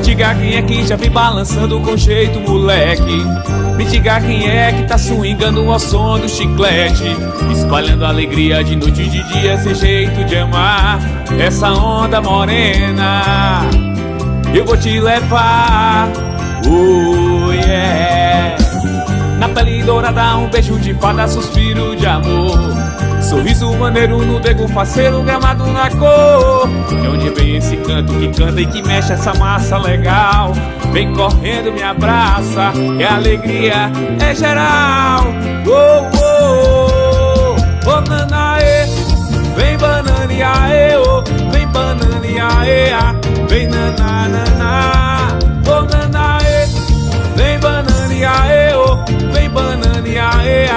Diga quem é que já vem balançando com jeito, moleque. Me diga quem é que tá swingando ao som do chiclete, espalhando alegria de noite e de dia, esse jeito de amar. Essa onda morena, eu vou te levar, oh yeah. Na pele dourada, um beijo de fada, suspiro de amor, sorriso maneiro no dedo faceiro, gramado na cor. De onde vem esse canto que canta e que mexe essa massa legal? Vem correndo, me abraça, que a alegria é geral. Oh, oh, oh, oh, nanaê, vem bananeaê, oh, vem bananeaê, vem nanananá. Oh, nanaê, vem bananeaê, oh, vem bananeaê,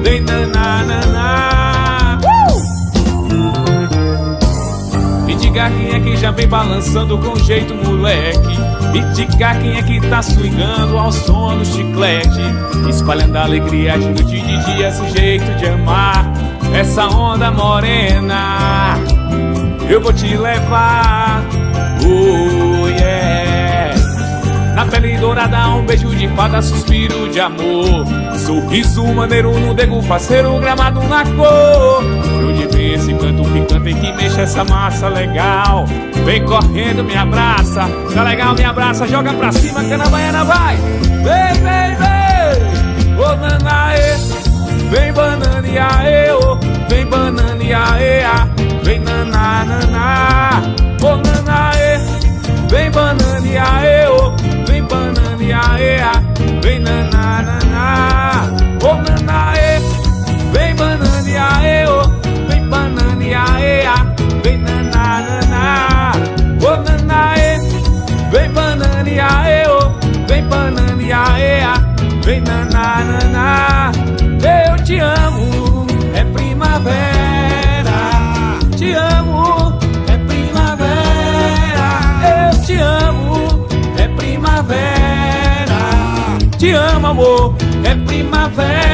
vem nanananá. Me diga quem é que já vem balançando com jeito, moleque. Me diga quem é que tá swingando ao som do chiclete, espalhando a alegria de noite e de dia, esse jeito de amar. Essa onda morena, eu vou te levar, oh yeah. Na pele dourada, um beijo de fada, suspiro de amor, sorriso maneiro no dedo faceiro, gramado na cor. De onde vem esse canto que canta e que mexe essa massa legal? Vem correndo, me abraça, tá legal, me abraça, joga pra cima que na baiana vai. Vem, vem, vem, ô nanaê, vem bananeaê, ô, vem bananeaê, vem nanananá. Ô nanaê, vem bananeaê, ô, vem bananeaê, vem nanananá. Ô nanaê, vem bananeaê, ô, vem bananeaê, vem nanananá. Ô nanaê, vem bananeaê, ô, vem bananeaê, vem nanananá. Eu te amo, é primavera. Te amo, é primavera. Eu te amo, é primavera. Te amo, amor, é primavera.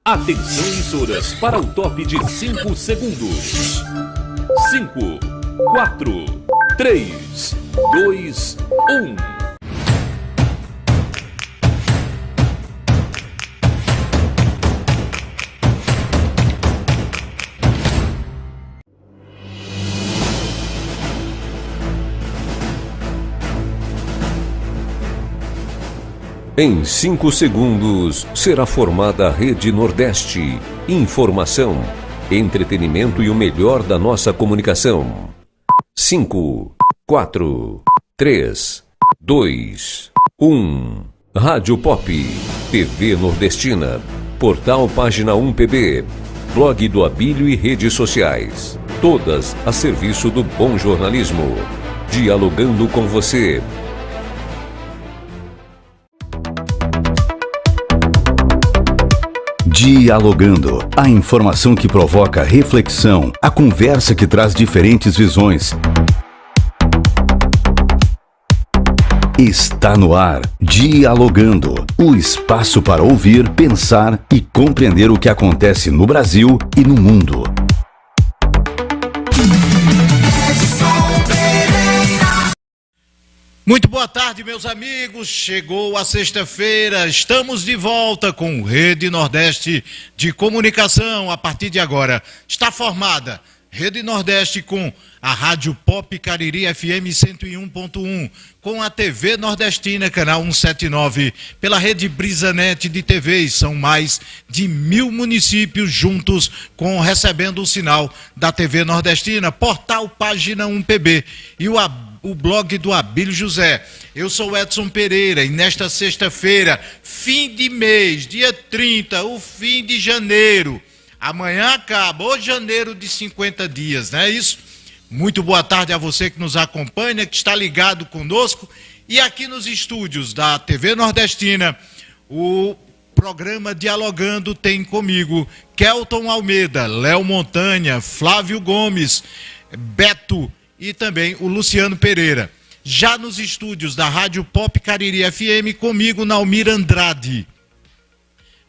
Atenção, emissoras, para o top de 5 segundos. 5, 4, 3, 2, 1. Em 5 segundos, será formada a Rede Nordeste. Informação, entretenimento e o melhor da nossa comunicação. 5, 4, 3, 2, 1. Rádio Pop, TV Nordestina, Portal Página 1 PB, Blog do Abílio e redes sociais. Todas a serviço do bom jornalismo. Dialogando com você. Dialogando, a informação que provoca reflexão, a conversa que traz diferentes visões. Está no ar, Dialogando, o espaço para ouvir, pensar e compreender o que acontece no Brasil e no mundo. Muito boa tarde, meus amigos. Chegou a sexta-feira, estamos de volta com Rede Nordeste de Comunicação. A partir de agora, está formada Rede Nordeste com a Rádio Pop Cariri FM 101.1, com a TV Nordestina, canal 179, pela Rede Brisanet de TVs. São mais de 1000 municípios juntos recebendo o sinal da TV Nordestina, Portal Página 1 PB e o blog do Abílio José. Eu sou Edson Pereira e nesta sexta-feira, fim de mês, dia 30, o fim de janeiro. Amanhã acaba, hoje janeiro de 50 dias, não é isso? Muito boa tarde a você que nos acompanha, que está ligado conosco. E aqui nos estúdios da TV Nordestina, o programa Dialogando tem comigo Kelton Almeida, Léo Montanha, Flávio Gomes, Beto e também o Luciano Pereira. Já nos estúdios da Rádio Pop Cariri FM, comigo Naumir Andrade.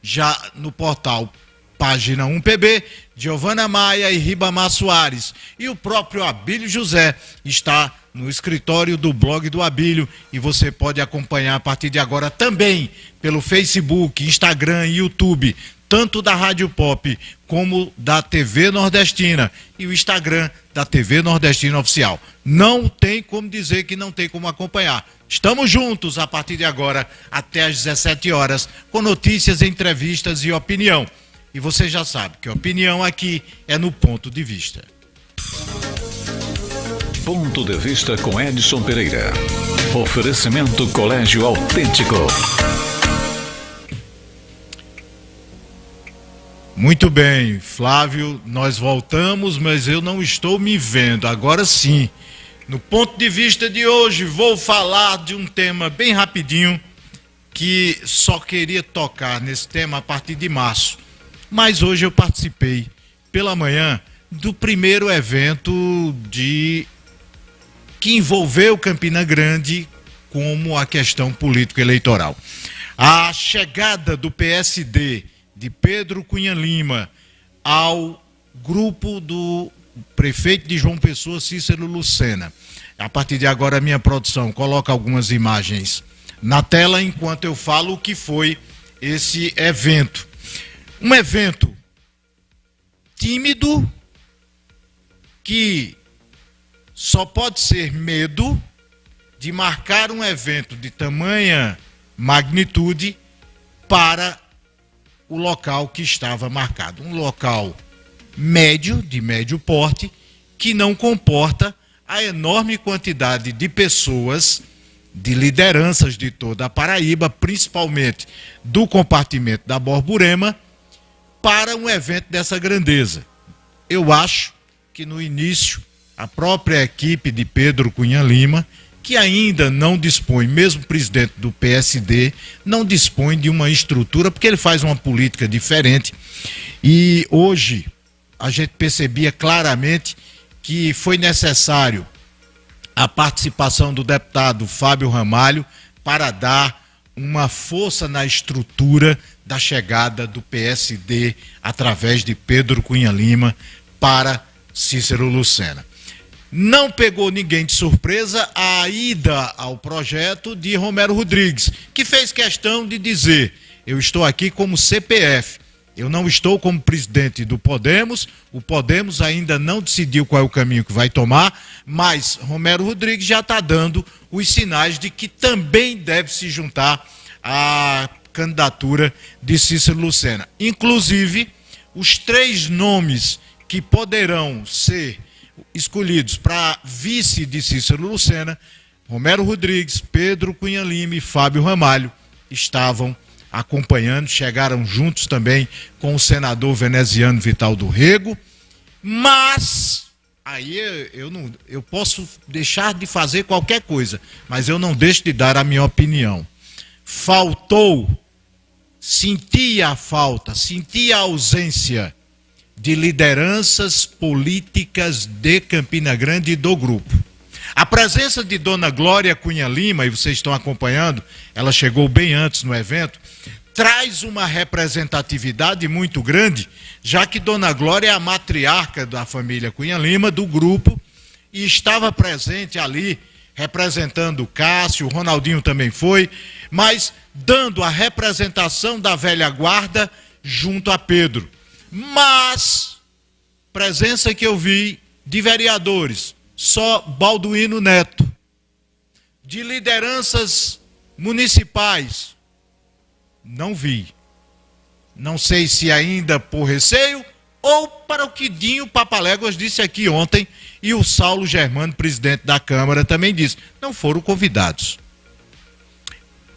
Já no portal Página 1PB, Giovana Maia e Ribamar Soares. E o próprio Abílio José está no escritório do blog do Abílio e você pode acompanhar a partir de agora também pelo Facebook, Instagram e YouTube, tanto da Rádio Pop como da TV Nordestina e o Instagram da TV Nordestina Oficial. Não tem como dizer que não tem como acompanhar. Estamos juntos a partir de agora até às 17 horas com notícias, entrevistas e opinião. E você já sabe que a opinião aqui é no Ponto de Vista. Ponto de Vista com Edson Pereira. Oferecimento Colégio Autêntico. Muito bem, Flávio, nós voltamos, mas eu não estou me vendo. Agora sim, no Ponto de Vista de hoje, vou falar de um tema bem rapidinho, que só queria tocar nesse tema a partir de março. Mas hoje eu participei, pela manhã, do primeiro evento que envolveu Campina Grande como a questão político-eleitoral. A chegada do PSD de Pedro Cunha Lima ao grupo do prefeito de João Pessoa, Cícero Lucena. A partir de agora, a minha produção coloca algumas imagens na tela enquanto eu falo o que foi esse evento. Um evento tímido que só pode ser medo de marcar um evento de tamanha magnitude para o local que estava marcado. Um local médio, de médio porte, que não comporta a enorme quantidade de pessoas, de lideranças de toda a Paraíba, principalmente do compartimento da Borborema, para um evento dessa grandeza. Eu acho que no início a própria equipe de Pedro Cunha Lima, que ainda não dispõe, mesmo presidente do PSD, não dispõe de uma estrutura, porque ele faz uma política diferente. E hoje a gente percebia claramente que foi necessário a participação do deputado Fábio Ramalho para dar uma força na estrutura da chegada do PSD através de Pedro Cunha Lima para Cícero Lucena. Não pegou ninguém de surpresa a ida ao projeto de Romero Rodrigues, que fez questão de dizer: eu estou aqui como CPF, eu não estou como presidente do Podemos, o Podemos ainda não decidiu qual é o caminho que vai tomar, mas Romero Rodrigues já está dando os sinais de que também deve se juntar à candidatura de Cícero Lucena. Inclusive, os 3 nomes que poderão ser escolhidos para vice de Cícero Lucena, Romero Rodrigues, Pedro Cunha Lima e Fábio Ramalho, estavam acompanhando, chegaram juntos também com o senador veneziano Vital do Rego, mas aí eu posso deixar de fazer qualquer coisa, mas eu não deixo de dar a minha opinião. Sentia a ausência de lideranças políticas de Campina Grande e do grupo. A presença de Dona Glória Cunha Lima, e vocês estão acompanhando, ela chegou bem antes no evento, traz uma representatividade muito grande, já que Dona Glória é a matriarca da família Cunha Lima, do grupo, e estava presente ali, representando o Cássio, o Ronaldinho também foi, mas dando a representação da velha guarda junto a Pedro. Mas, presença que eu vi de vereadores, só Balduino Neto. De lideranças municipais, não vi. Não sei se ainda por receio ou para o que Dinho Papaléguas disse aqui ontem e o Saulo Germano, presidente da Câmara, também disse. Não foram convidados.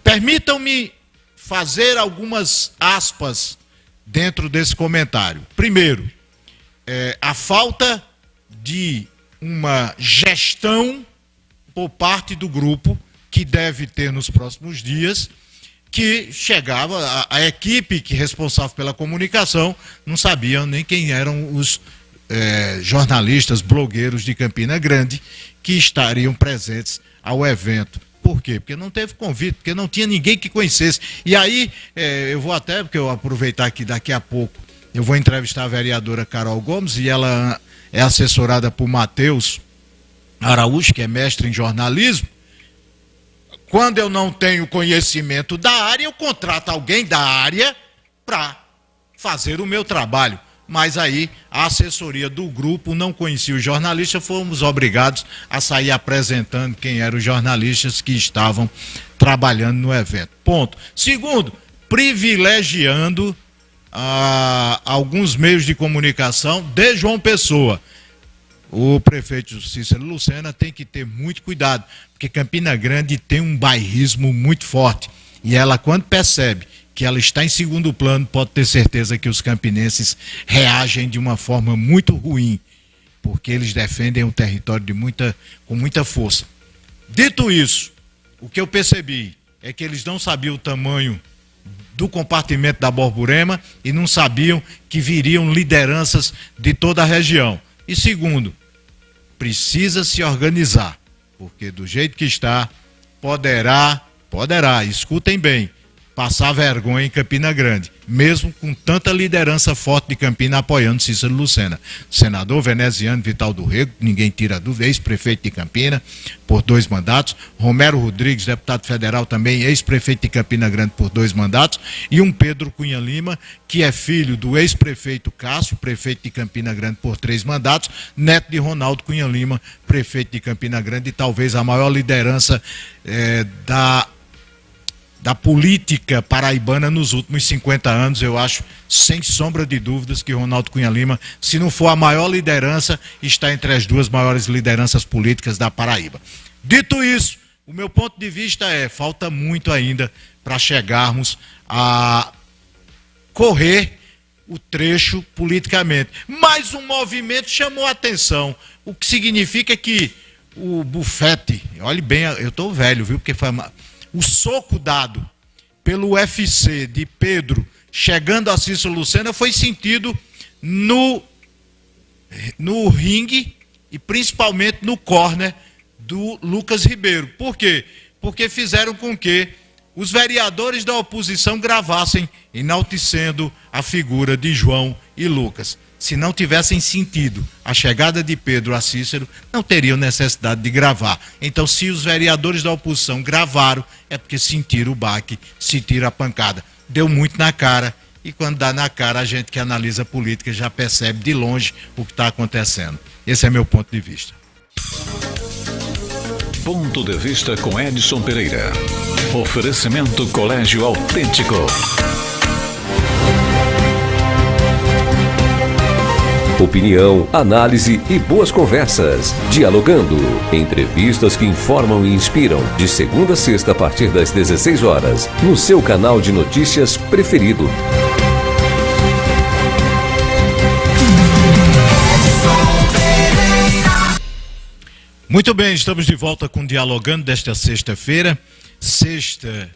Permitam-me fazer algumas aspas dentro desse comentário. Primeiro, a falta de uma gestão por parte do grupo, que deve ter nos próximos dias, que chegava, a equipe que responsável pela comunicação não sabiam nem quem eram os jornalistas, blogueiros de Campina Grande que estariam presentes ao evento. Por quê? Porque não teve convite, porque não tinha ninguém que conhecesse. E aí, eu vou até, porque eu aproveitar que daqui a pouco eu vou entrevistar a vereadora Carol Gomes, e ela é assessorada por Matheus Araújo, que é mestre em jornalismo. Quando eu não tenho conhecimento da área, eu contrato alguém da área para fazer o meu trabalho. Mas aí a assessoria do grupo não conhecia os jornalistas, fomos obrigados a sair apresentando quem eram os jornalistas que estavam trabalhando no evento. Ponto. Segundo, privilegiando alguns meios de comunicação de João Pessoa. O prefeito Cícero Lucena tem que ter muito cuidado, porque Campina Grande tem um bairrismo muito forte. E ela, quando percebe que ela está em segundo plano, pode ter certeza que os campinenses reagem de uma forma muito ruim, porque eles defendem o território com muita força. Dito isso, o que eu percebi é que eles não sabiam o tamanho do compartimento da Borborema e não sabiam que viriam lideranças de toda a região. E segundo, precisa se organizar, porque do jeito que está, poderá, escutem bem, passar vergonha em Campina Grande, mesmo com tanta liderança forte de Campina apoiando Cícero Lucena. Senador veneziano Vital do Rego, ninguém tira dúvida, ex-prefeito de Campina, por 2 mandatos. Romero Rodrigues, deputado federal também, ex-prefeito de Campina Grande por 2 mandatos. E um Pedro Cunha Lima, que é filho do ex-prefeito Cássio, prefeito de Campina Grande por 3 mandatos, neto de Ronaldo Cunha Lima, prefeito de Campina Grande, e talvez a maior liderança da política paraibana nos últimos 50 anos. Eu acho, sem sombra de dúvidas, que Ronaldo Cunha Lima, se não for a maior liderança, está entre as 2 maiores lideranças políticas da Paraíba. Dito isso, o meu ponto de vista falta muito ainda para chegarmos a correr o trecho politicamente. Mas um movimento chamou a atenção, o que significa que o bufete, olhe bem, eu estou velho, viu, porque foi o soco dado pelo UFC de Pedro chegando a Cícero Lucena foi sentido no ringue e principalmente no córner do Lucas Ribeiro. Por quê? Porque fizeram com que os vereadores da oposição gravassem enaltecendo a figura de João e Lucas. Se não tivessem sentido a chegada de Pedro a Cícero, não teriam necessidade de gravar. Então, se os vereadores da oposição gravaram, é porque sentiram o baque, sentiram a pancada. Deu muito na cara, e quando dá na cara, a gente que analisa a política já percebe de longe o que está acontecendo. Esse é meu ponto de vista. Ponto de vista com Edson Pereira. Oferecimento Colégio Autêntico. Opinião, análise e boas conversas. Dialogando. Entrevistas que informam e inspiram. De segunda a sexta a partir das 16 horas. No seu canal de notícias preferido. Muito bem, estamos de volta com Dialogando desta sexta-feira. Sexta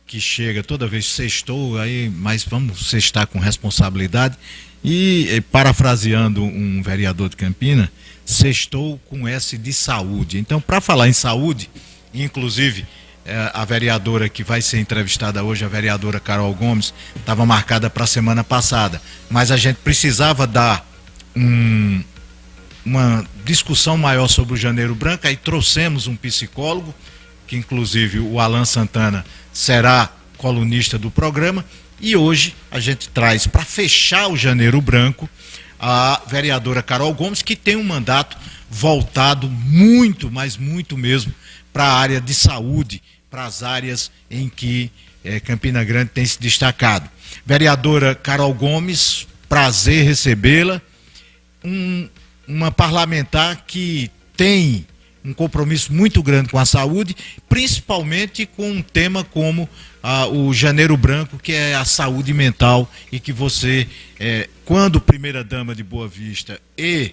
que chega, toda vez sextou, aí, mas vamos sextar com responsabilidade. E, parafraseando um vereador de Campina, sextou com S de saúde. Então, para falar em saúde, inclusive a vereadora que vai ser entrevistada hoje, a vereadora Carol Gomes, estava marcada para a semana passada, mas a gente precisava dar uma discussão maior sobre o Janeiro Branco, aí trouxemos um psicólogo, que inclusive o Alan Santana será colunista do programa. E hoje a gente traz, para fechar o Janeiro Branco, a vereadora Carol Gomes, que tem um mandato voltado muito, mas muito mesmo, para a área de saúde, para as áreas em que Campina Grande tem se destacado. Vereadora Carol Gomes, prazer recebê-la, uma parlamentar que tem um compromisso muito grande com a saúde, principalmente com um tema como o Janeiro Branco, que é a saúde mental, e que você, quando primeira-dama de Boa Vista e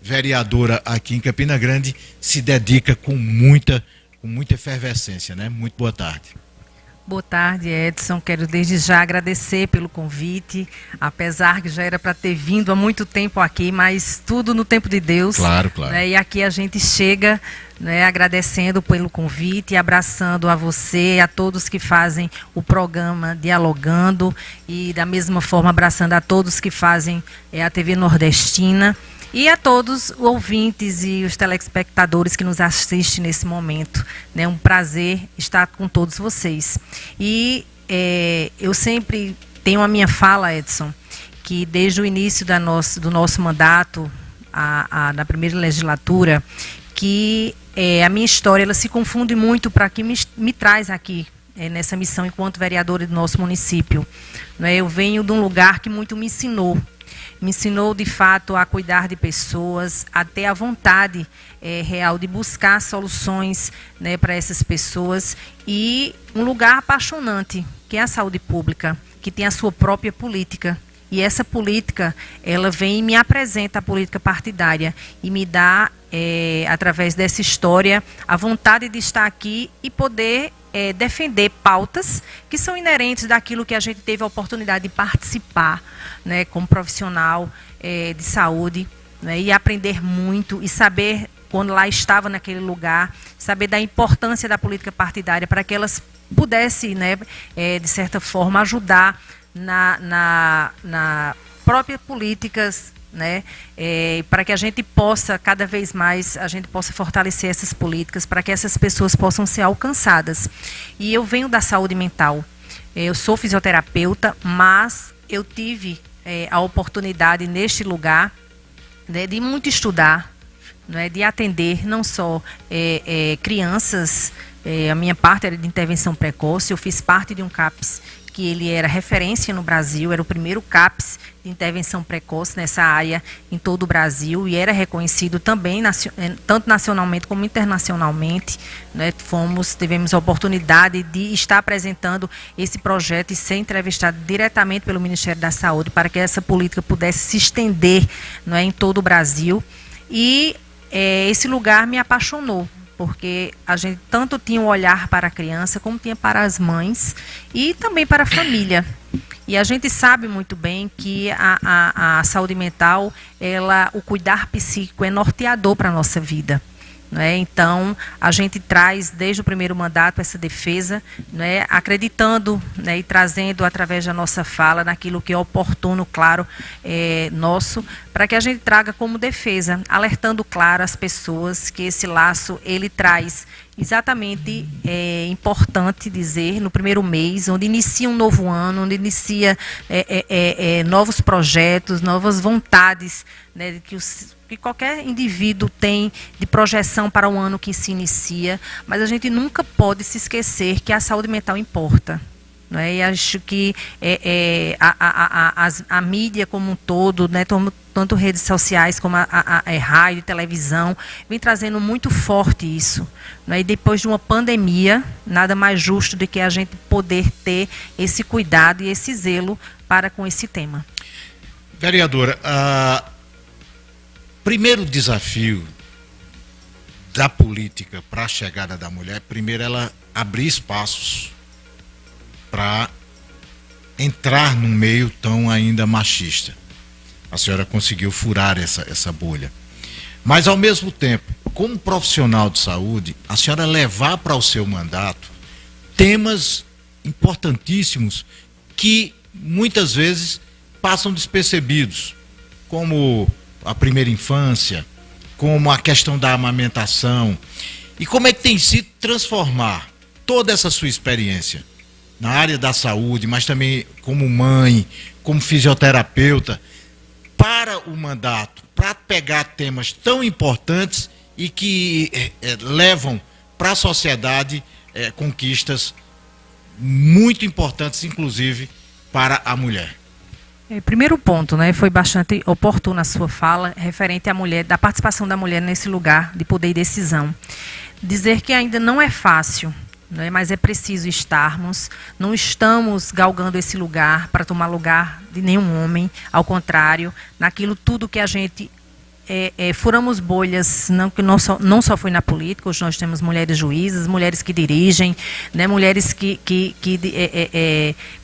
vereadora aqui em Campina Grande, se dedica com muita efervescência, né? Muito boa tarde. Boa tarde, Edson. Quero desde já agradecer pelo convite, apesar que já era para ter vindo há muito tempo aqui, mas tudo no tempo de Deus. Claro, claro. Né? E aqui a gente chega, né, agradecendo pelo convite, abraçando a você, a todos que fazem o programa Dialogando e da mesma forma abraçando a todos que fazem a TV Nordestina. E a todos os ouvintes e os telespectadores que nos assistem nesse momento. É um prazer estar com todos vocês. E eu sempre tenho a minha fala, Edson, que desde o início do nosso mandato, da primeira legislatura, que a minha história ela se confunde muito para que me traz aqui, nessa missão enquanto vereadora do nosso município. Eu venho de um lugar que muito me ensinou. Me ensinou, de fato, a cuidar de pessoas, a ter a vontade real de buscar soluções, né, para essas pessoas. E um lugar apaixonante, que é a saúde pública, que tem a sua própria política. E essa política, ela vem e me apresenta a política partidária e me dá, através dessa história, a vontade de estar aqui e poder defender pautas que são inerentes daquilo que a gente teve a oportunidade de participar, né, como profissional de saúde, né, e aprender muito e saber, quando lá estava naquele lugar, saber da importância da política partidária para que elas pudessem, né, de certa forma, ajudar na própria políticas, né, para que a gente possa, cada vez mais, a gente possa fortalecer essas políticas, para que essas pessoas possam ser alcançadas. E eu venho da saúde mental. Eu sou fisioterapeuta, mas eu tive a oportunidade neste lugar, né, de muito estudar, né, de atender não só crianças, a minha parte era de intervenção precoce, eu fiz parte de um CAPS que ele era referência no Brasil, era o primeiro CAPS de intervenção precoce nessa área em todo o Brasil e era reconhecido também, tanto nacionalmente como internacionalmente. Né? Tivemos a oportunidade de estar apresentando esse projeto e ser entrevistado diretamente pelo Ministério da Saúde para que essa política pudesse se estender, não é, em todo o Brasil. E esse lugar me apaixonou, porque a gente tanto tinha um olhar para a criança, como tinha para as mães e também para a família. E a gente sabe muito bem que a saúde mental, o cuidar psíquico é norteador para a nossa vida. Né? Então, a gente traz desde o primeiro mandato essa defesa, né, acreditando, né, e trazendo através da nossa fala naquilo que é oportuno, claro, nosso, para que a gente traga como defesa, alertando, claro, as pessoas que esse laço ele traz exatamente, importante dizer, no primeiro mês, onde inicia um novo ano, onde inicia novos projetos, novas vontades, né, que qualquer indivíduo tem de projeção para o ano que se inicia, mas a gente nunca pode se esquecer que a saúde mental importa. Não é? E acho que a mídia como um todo, né, tanto redes sociais como a rádio e televisão, vem trazendo muito forte isso. Não é? E depois de uma pandemia, nada mais justo do que a gente poder ter esse cuidado e esse zelo para com esse tema. Vereadora, primeiro desafio da política para a chegada da mulher, primeiro ela abrir espaços para entrar num meio tão ainda machista. A senhora conseguiu furar essa bolha. Mas, ao mesmo tempo, como profissional de saúde, a senhora levar para o seu mandato temas importantíssimos que muitas vezes passam despercebidos, como a primeira infância, como a questão da amamentação. E como é que tem sido transformar toda essa sua experiência na área da saúde, mas também como mãe, como fisioterapeuta, para o mandato, para pegar temas tão importantes e que levam para a sociedade conquistas muito importantes, inclusive para a mulher. Primeiro ponto, né, foi bastante oportuna a sua fala, referente à mulher, da participação da mulher nesse lugar de poder e decisão. Dizer que ainda não é fácil, né, mas é preciso estarmos, não estamos galgando esse lugar para tomar lugar de nenhum homem, ao contrário, naquilo tudo que a gente furamos bolhas, que não só foi na política. Hoje nós temos mulheres juízes, mulheres que dirigem, né, mulheres que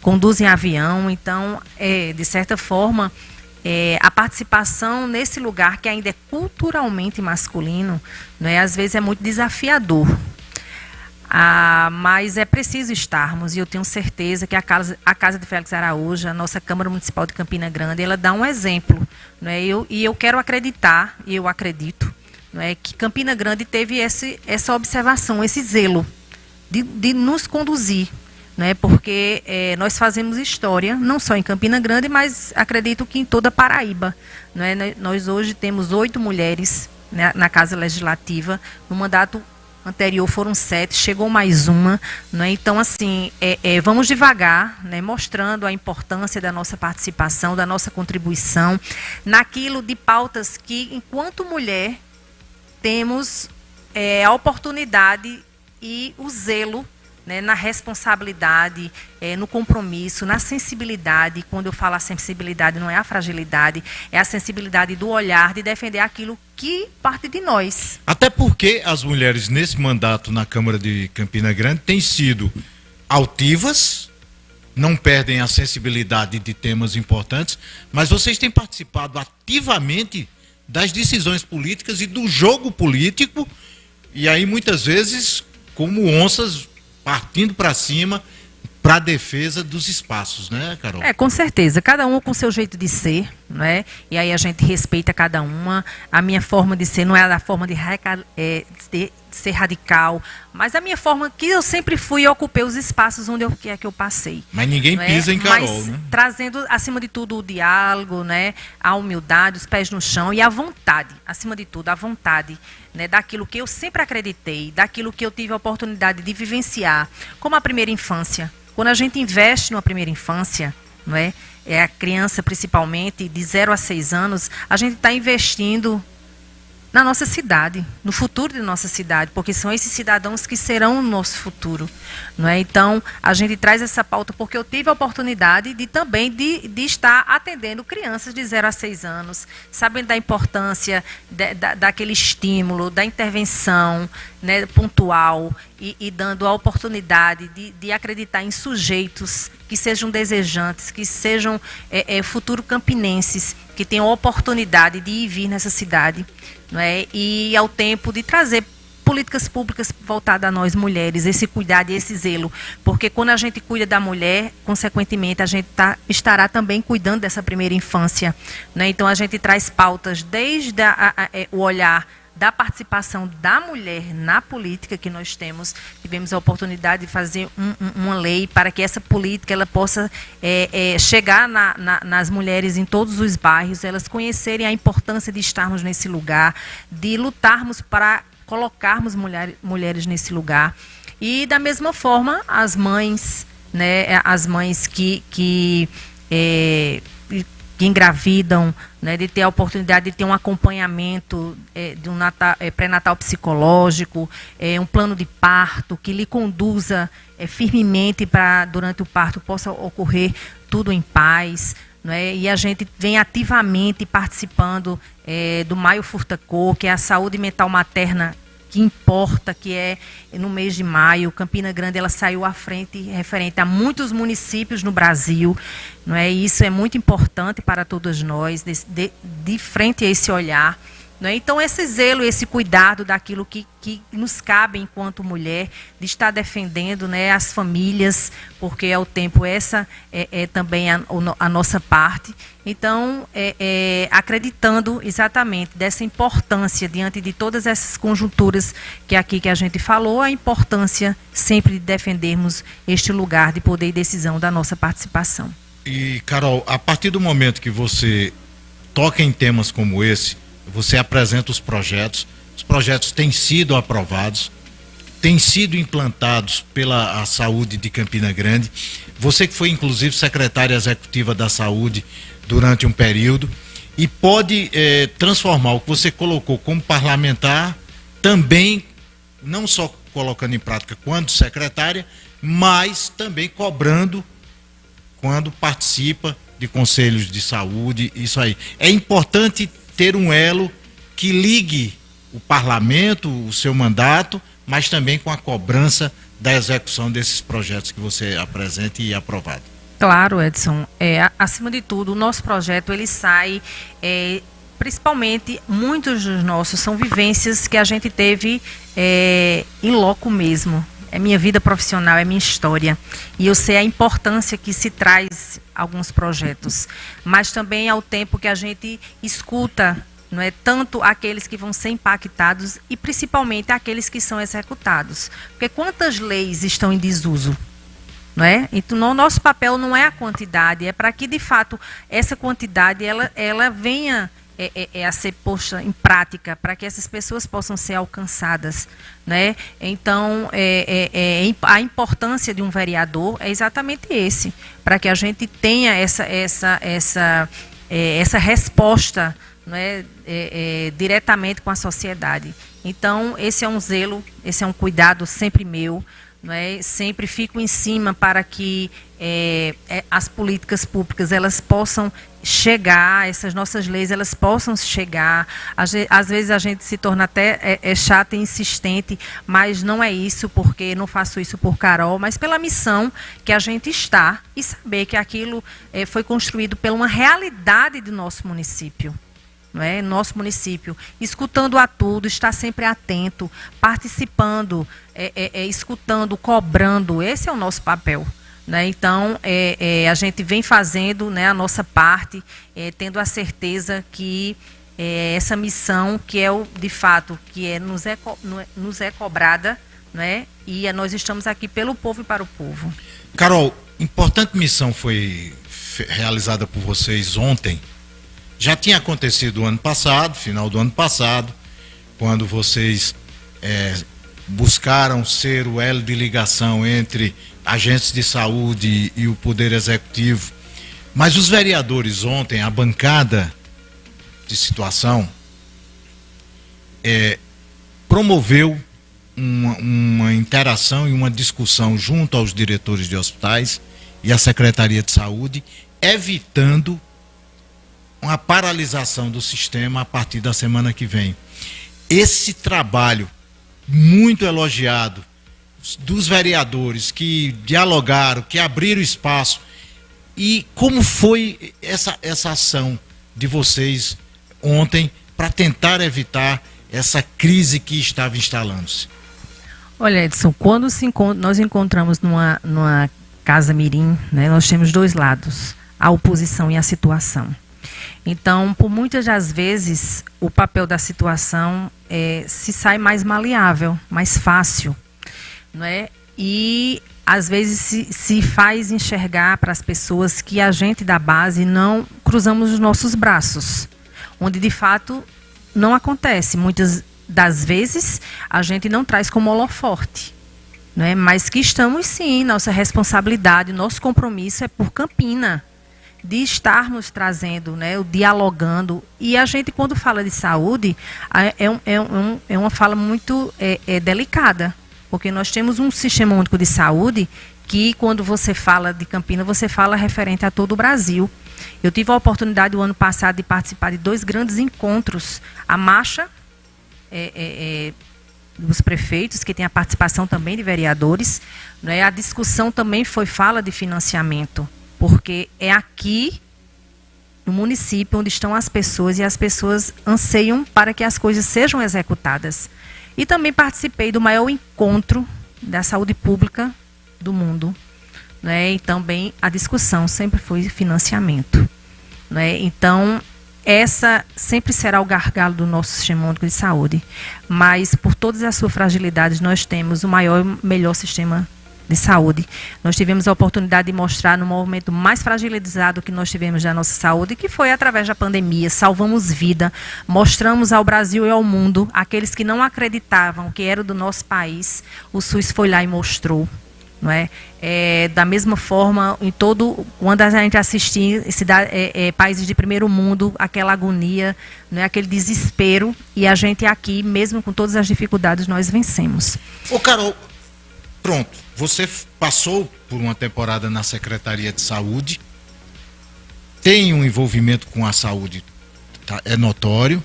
conduzem avião. Então, de certa forma, a participação nesse lugar que ainda é culturalmente masculino, né, às vezes é muito desafiador. Mas é preciso estarmos, e eu tenho certeza que a Casa de Félix Araújo, a nossa Câmara Municipal de Campina Grande, ela dá um exemplo, né? Eu quero acreditar, e eu acredito, né, que Campina Grande teve essa observação, esse zelo de nos conduzir, né? Porque nós fazemos história, não só em Campina Grande, mas acredito que em toda a Paraíba, né? Nós hoje temos 8 mulheres, né, na Casa Legislativa. No mandato anterior foram 7, chegou mais uma, né? Então, assim, vamos devagar, né, mostrando a importância da nossa participação, da nossa contribuição, naquilo de pautas que, enquanto mulher, temos a oportunidade e o zelo, né, na responsabilidade, no compromisso, na sensibilidade. Quando eu falo a sensibilidade, não é a fragilidade, é a sensibilidade do olhar, de defender aquilo que parte de nós. Até porque as mulheres nesse mandato na Câmara de Campina Grande têm sido altivas, não perdem a sensibilidade de temas importantes, mas vocês têm participado ativamente das decisões políticas e do jogo político, e aí muitas vezes como onças partindo para cima, para a defesa dos espaços, né, Carol? Com certeza, cada um com seu jeito de ser, né? E aí a gente respeita cada uma. A minha forma de ser não é a forma de ser radical, mas a minha forma que eu sempre fui e ocupei os espaços onde eu passei. Mas ninguém pisa em Carol, mas, né? Trazendo, acima de tudo, o diálogo, né? A humildade, os pés no chão e a vontade, acima de tudo, a vontade, né, daquilo que eu sempre acreditei, daquilo que eu tive a oportunidade de vivenciar, como a primeira infância. Quando a gente investe numa primeira infância, não é? A criança, principalmente, de 0 a 6 anos, a gente está investindo na nossa cidade, no futuro de nossa cidade, porque são esses cidadãos que serão o nosso futuro, não é? Então, a gente traz essa pauta porque eu tive a oportunidade também de estar atendendo crianças de 0 a 6 anos, sabendo da importância daquele estímulo, da intervenção, né, pontual, e dando a oportunidade de acreditar em sujeitos que sejam desejantes, que sejam futuro campinenses, que tenham a oportunidade de ir e vir nessa cidade, não é? E ao tempo de trazer políticas públicas voltadas a nós mulheres, esse cuidado e esse zelo, porque quando a gente cuida da mulher, consequentemente a gente estará também cuidando dessa primeira infância, né? Então a gente traz pautas desde o olhar da participação da mulher na política que nós tivemos a oportunidade de fazer uma lei para que essa política ela possa chegar nas mulheres em todos os bairros, elas conhecerem a importância de estarmos nesse lugar, de lutarmos para colocarmos mulheres nesse lugar. E da mesma forma as mães, né, as mães que engravidam, né, de ter a oportunidade de ter um acompanhamento de um pré-natal psicológico, um plano de parto que lhe conduza firmemente para durante o parto possa ocorrer tudo em paz, não é? E a gente vem ativamente participando do Maio Furta-Cor, que é a saúde mental materna que importa, que é no mês de maio. Campina Grande ela saiu à frente referente a muitos municípios no Brasil, não é? E isso é muito importante para todos nós, de frente a esse olhar, não é? Então esse zelo, esse cuidado daquilo que nos cabe enquanto mulher, de estar defendendo, né, as famílias, porque ao tempo essa é também a nossa parte. Então, acreditando exatamente dessa importância, diante de todas essas conjunturas que a gente falou, a importância sempre de defendermos este lugar de poder e decisão da nossa participação. E, Carol, a partir do momento que você toca em temas como esse, você apresenta os projetos têm sido aprovados, têm sido implantados pela saúde de Campina Grande. Você que foi, inclusive, secretária executiva da saúde durante um período, e pode transformar o que você colocou como parlamentar, também, não só colocando em prática quando secretária, mas também cobrando quando participa de conselhos de saúde, isso aí. É importante ter um elo que ligue o parlamento, o seu mandato, mas também com a cobrança da execução desses projetos que você apresenta e é aprovado. Claro, Edson. Acima de tudo, o nosso projeto ele sai, principalmente, muitos dos nossos são vivências que a gente teve em loco mesmo. É minha vida profissional, é minha história. E eu sei a importância que se traz alguns projetos. Mas também ao tempo que a gente escuta, não é, tanto aqueles que vão ser impactados e principalmente aqueles que são executados. Porque quantas leis estão em desuso? Não é? Então, o nosso papel não é a quantidade, é para que, de fato, essa quantidade ela venha a ser posta em prática, para que essas pessoas possam ser alcançadas. Né? Então, a importância de um vereador é exatamente esse, para que a gente tenha essa resposta, não é, diretamente com a sociedade. Então, esse é um zelo, esse é um cuidado sempre meu. Não é? Sempre fico em cima para que as políticas públicas elas possam chegar, essas nossas leis elas possam chegar. Às vezes a gente se torna até chata e insistente, mas não é isso, porque não faço isso por Carol, mas pela missão que a gente está e saber que aquilo foi construído por uma realidade do nosso município. Não é? Nosso município, escutando a tudo, está sempre atento, participando, escutando, cobrando, esse é o nosso papel. Né? Então, a gente vem fazendo, né, a nossa parte, tendo a certeza que essa missão, que é de fato, que nos é cobrada, né? E nós estamos aqui pelo povo e para o povo. Carol, importante missão foi realizada por vocês ontem. Já tinha acontecido o ano passado, final do ano passado, quando vocês buscaram ser o elo de ligação entre agentes de saúde e o Poder Executivo. Mas os vereadores ontem, a bancada de situação, promoveu uma interação e uma discussão junto aos diretores de hospitais e à Secretaria de Saúde, evitando uma paralisação do sistema a partir da semana que vem. Esse trabalho muito elogiado dos vereadores que dialogaram, que abriram espaço, e como foi essa ação de vocês ontem para tentar evitar essa crise que estava instalando-se? Olha, Edson, quando nós encontramos numa Casa Mirim, né, nós temos dois lados, a oposição e a situação. Então, por muitas das vezes, o papel da situação se sai mais maleável, mais fácil, não é? E, às vezes, se faz enxergar para as pessoas que a gente da base não cruzamos os nossos braços, onde, de fato, não acontece. Muitas das vezes, a gente não traz como holoforte, não é? Mas que estamos, sim, nossa responsabilidade, nosso compromisso é por Campina, de estarmos trazendo, né, o dialogando. E a gente, quando fala de saúde, é uma fala muito delicada, porque nós temos um sistema único de saúde que, quando você fala de Campina, você fala referente a todo o Brasil. Eu tive a oportunidade, o ano passado, de participar de 2 grandes encontros, a marcha dos prefeitos, que tem a participação também de vereadores, né, a discussão também foi fala de financiamento, porque é aqui no município onde estão as pessoas e as pessoas anseiam para que as coisas sejam executadas. E também participei do maior encontro da saúde pública do mundo, né? E também a discussão sempre foi financiamento, né? Então, essa sempre será o gargalo do nosso sistema único de saúde, mas por todas as suas fragilidades nós temos o maior e melhor sistema de saúde. Nós tivemos a oportunidade de mostrar no momento mais fragilizado que nós tivemos da nossa saúde, que foi através da pandemia. Salvamos vida, mostramos ao Brasil e ao mundo, aqueles que não acreditavam que era do nosso país, o SUS foi lá e mostrou. Não é? Da mesma forma, quando a gente assistia países de primeiro mundo, aquela agonia, não é? Aquele desespero, e a gente aqui, mesmo com todas as dificuldades, nós vencemos. Ô Carol, pronto, você passou por uma temporada na Secretaria de Saúde, tem um envolvimento com a saúde, tá, é notório,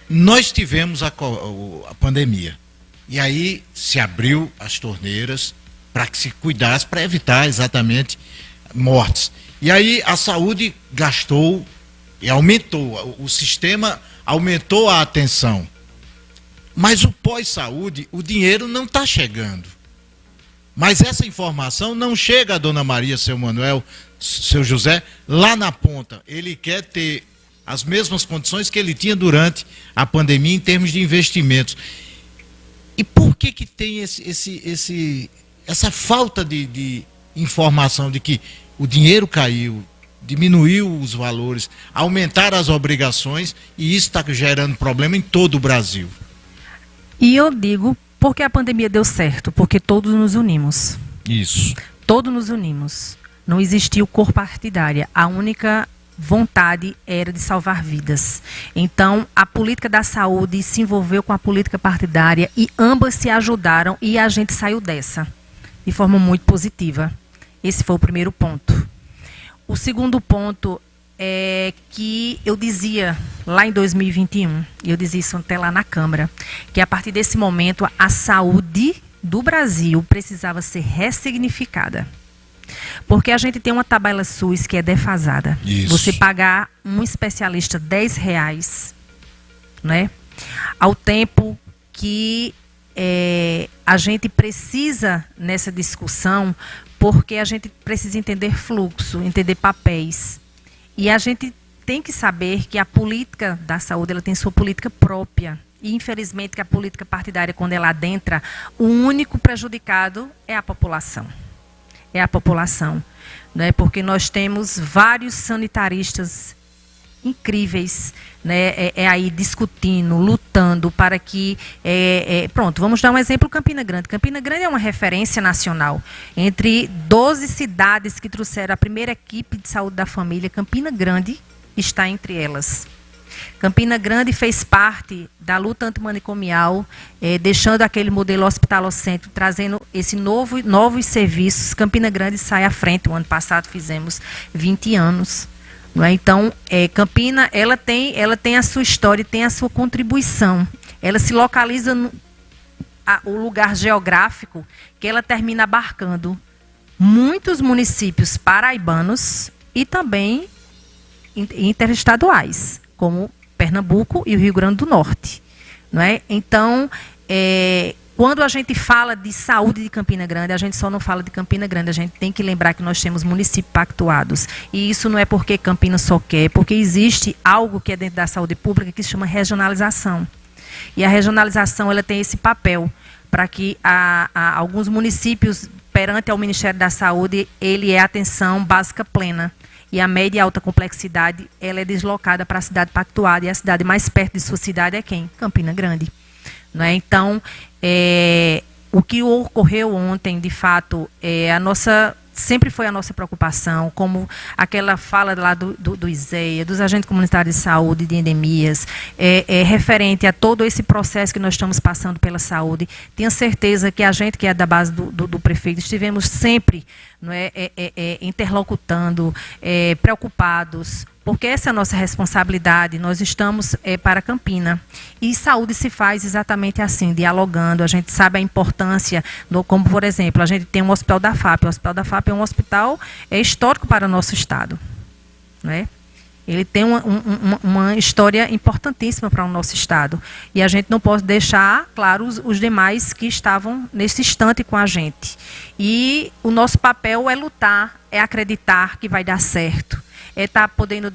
nós tivemos a pandemia. E aí se abriu as torneiras para que se cuidasse, para evitar exatamente mortes. E aí a saúde gastou e aumentou, o sistema aumentou a atenção. Mas o pós-saúde, o dinheiro não está chegando. Mas essa informação não chega a Dona Maria, seu Manuel, seu José, lá na ponta. Ele quer ter as mesmas condições que ele tinha durante a pandemia em termos de investimentos. E por que tem essa falta de informação de que o dinheiro caiu, diminuiu os valores, aumentaram as obrigações e isso está gerando problema em todo o Brasil? E eu digo, porque a pandemia deu certo, porque todos nos unimos. Isso. Todos nos unimos. Não existiu cor partidária. A única vontade era de salvar vidas. Então, a política da saúde se envolveu com a política partidária e ambas se ajudaram e a gente saiu dessa de forma muito positiva. Esse foi o primeiro ponto. O segundo ponto é que eu dizia lá em 2021, eu dizia isso até lá na Câmara, que a partir desse momento a saúde do Brasil precisava ser ressignificada. Porque a gente tem uma tabela SUS que é defasada. Isso. Você pagar um especialista R$10, né? Ao tempo que a gente precisa nessa discussão, porque a gente precisa entender fluxo, entender papéis. E a gente tem que saber que a política da saúde ela tem sua política própria. E, infelizmente, que a política partidária, quando ela adentra, o único prejudicado é a população. É a população. Né? Porque nós temos vários sanitaristas incríveis, né? Aí discutindo, lutando para que... pronto, vamos dar um exemplo, Campina Grande. Campina Grande é uma referência nacional. Entre 12 cidades que trouxeram a primeira equipe de saúde da família, Campina Grande está entre elas. Campina Grande fez parte da luta antimanicomial, deixando aquele modelo hospitalocêntrico, trazendo novos serviços. Campina Grande sai à frente. O ano passado fizemos 20 anos. Não é? Então, Campina, ela tem a sua história, tem a sua contribuição. Ela se localiza no lugar geográfico que ela termina abarcando muitos municípios paraibanos e também interestaduais, como Pernambuco e o Rio Grande do Norte. Não é? Então, quando a gente fala de saúde de Campina Grande, a gente só não fala de Campina Grande, a gente tem que lembrar que nós temos municípios pactuados. E isso não é porque Campina só quer, porque existe algo que é dentro da saúde pública que se chama regionalização. E a regionalização ela tem esse papel para que alguns municípios, perante ao Ministério da Saúde, ele é atenção básica plena. E a média e alta complexidade, ela é deslocada para a cidade pactuada. E a cidade mais perto de sua cidade é quem? Campina Grande. Não é? Então, o que ocorreu ontem, de fato, sempre foi a nossa preocupação, como aquela fala lá do ISEA, dos agentes comunitários de saúde, de endemias, referente a todo esse processo que nós estamos passando pela saúde. Tenho certeza que a gente que é da base do prefeito, estivemos sempre interlocutando, preocupados, porque essa é a nossa responsabilidade. Nós estamos para Campina. E saúde se faz exatamente assim, dialogando. A gente sabe a importância, como, por exemplo, a gente tem um hospital da FAP. O hospital da FAP é um hospital histórico para o nosso estado. Né? Ele tem uma história importantíssima para o nosso estado. E a gente não pode deixar, claro, os demais que estavam nesse instante com a gente. E o nosso papel é lutar, é acreditar que vai dar certo. É estar podendo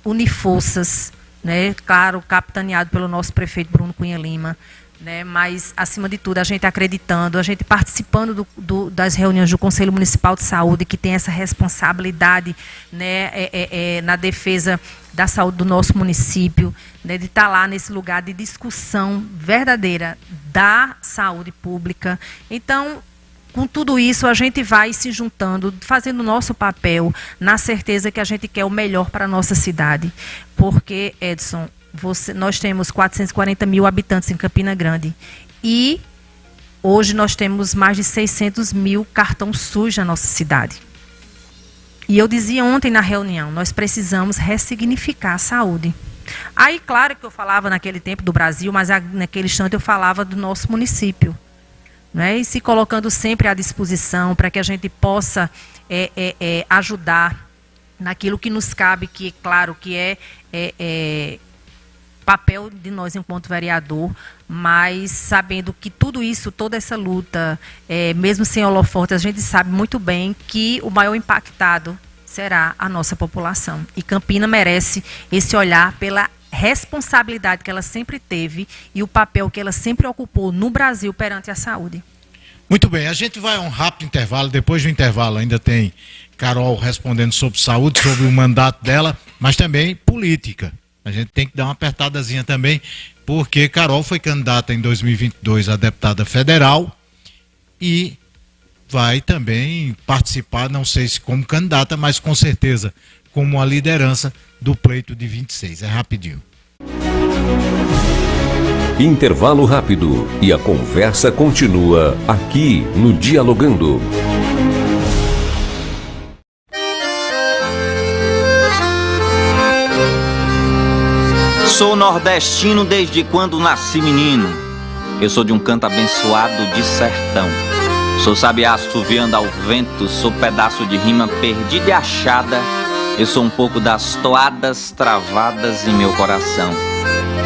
unir forças, né? Claro, capitaneado pelo nosso prefeito Bruno Cunha Lima, né? Mas, acima de tudo, a gente acreditando, a gente participando das reuniões do Conselho Municipal de Saúde, que tem essa responsabilidade, né? Na defesa da saúde do nosso município, né? De estar lá nesse lugar de discussão verdadeira da saúde pública. Então, com tudo isso, a gente vai se juntando, fazendo o nosso papel, na certeza que a gente quer o melhor para a nossa cidade. Porque, Edson, nós temos 440 mil habitantes em Campina Grande. E hoje nós temos mais de 600 mil cartões SUS na nossa cidade. E eu dizia ontem na reunião, nós precisamos ressignificar a saúde. Aí, claro que eu falava naquele tempo do Brasil, mas naquele instante eu falava do nosso município. Né? E se colocando sempre à disposição para que a gente possa ajudar naquilo que nos cabe, que, claro, que é papel de nós enquanto vereador, mas sabendo que tudo isso, toda essa luta, mesmo sem holofote, a gente sabe muito bem que o maior impactado será a nossa população. E Campina merece esse olhar pela responsabilidade que ela sempre teve e o papel que ela sempre ocupou no Brasil perante a saúde. Muito bem, a gente vai a um rápido intervalo. Depois do intervalo ainda tem Carol respondendo sobre saúde, sobre o mandato dela, mas também política. A gente tem que dar uma apertadazinha também, porque Carol foi candidata em 2022 a deputada federal e vai também participar, não sei se como candidata, mas com certeza como a liderança do pleito de 26. É rapidinho. Intervalo rápido e a conversa continua aqui no Dialogando. Sou nordestino desde quando nasci menino. Eu sou de um canto abençoado de sertão. Sou sabiá assoviando ao vento, sou pedaço de rima perdida e achada. Eu sou um pouco das toadas travadas em meu coração.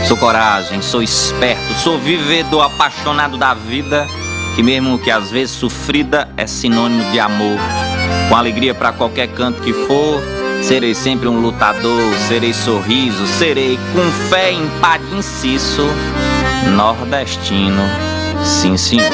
Sou coragem, sou esperto, sou vivedor apaixonado da vida, que mesmo que às vezes sofrida é sinônimo de amor. Com alegria pra qualquer canto que for, serei sempre um lutador, serei sorriso, serei com fé, empate e inciso, nordestino, sim senhor.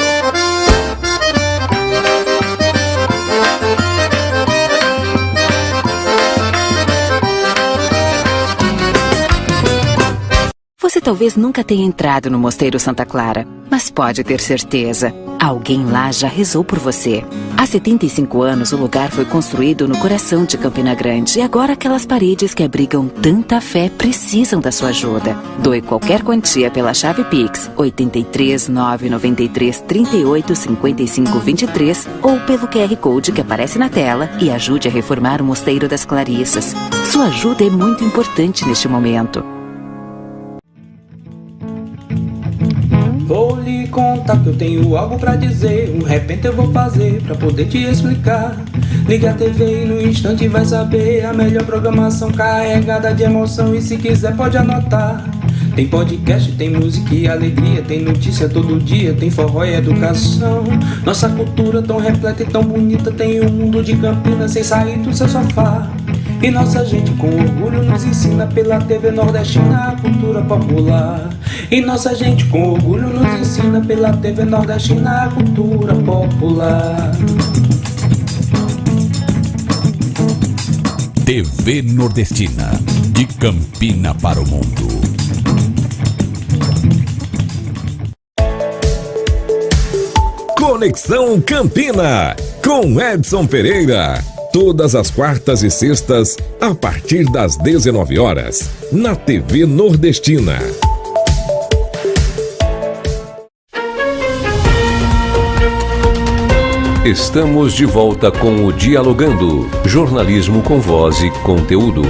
Você talvez nunca tenha entrado no Mosteiro Santa Clara, mas pode ter certeza, alguém lá já rezou por você. Há 75 anos o lugar foi construído no coração de Campina Grande e agora aquelas paredes que abrigam tanta fé precisam da sua ajuda. Doe qualquer quantia pela chave Pix 83 993 38 55 23 ou pelo QR Code que aparece na tela e ajude a reformar o Mosteiro das Clarissas. Sua ajuda é muito importante neste momento. Vou lhe contar que eu tenho algo pra dizer. Um repente eu vou fazer pra poder te explicar. Liga a TV e no instante vai saber a melhor programação carregada de emoção. E se quiser pode anotar. Tem podcast, tem música e alegria, tem notícia todo dia, tem forró e educação. Nossa cultura tão repleta e tão bonita, tem um mundo de Campinas sem sair do seu sofá. E nossa gente com orgulho nos ensina pela TV nordestina a cultura popular. E nossa gente com orgulho nos ensina pela TV nordestina a cultura popular. TV Nordestina, de Campina para o mundo. Conexão Campina, com Edson Pereira. Todas as quartas e sextas, a partir das 19 horas, na TV Nordestina. Estamos de volta com o Dialogando, jornalismo com voz e conteúdo.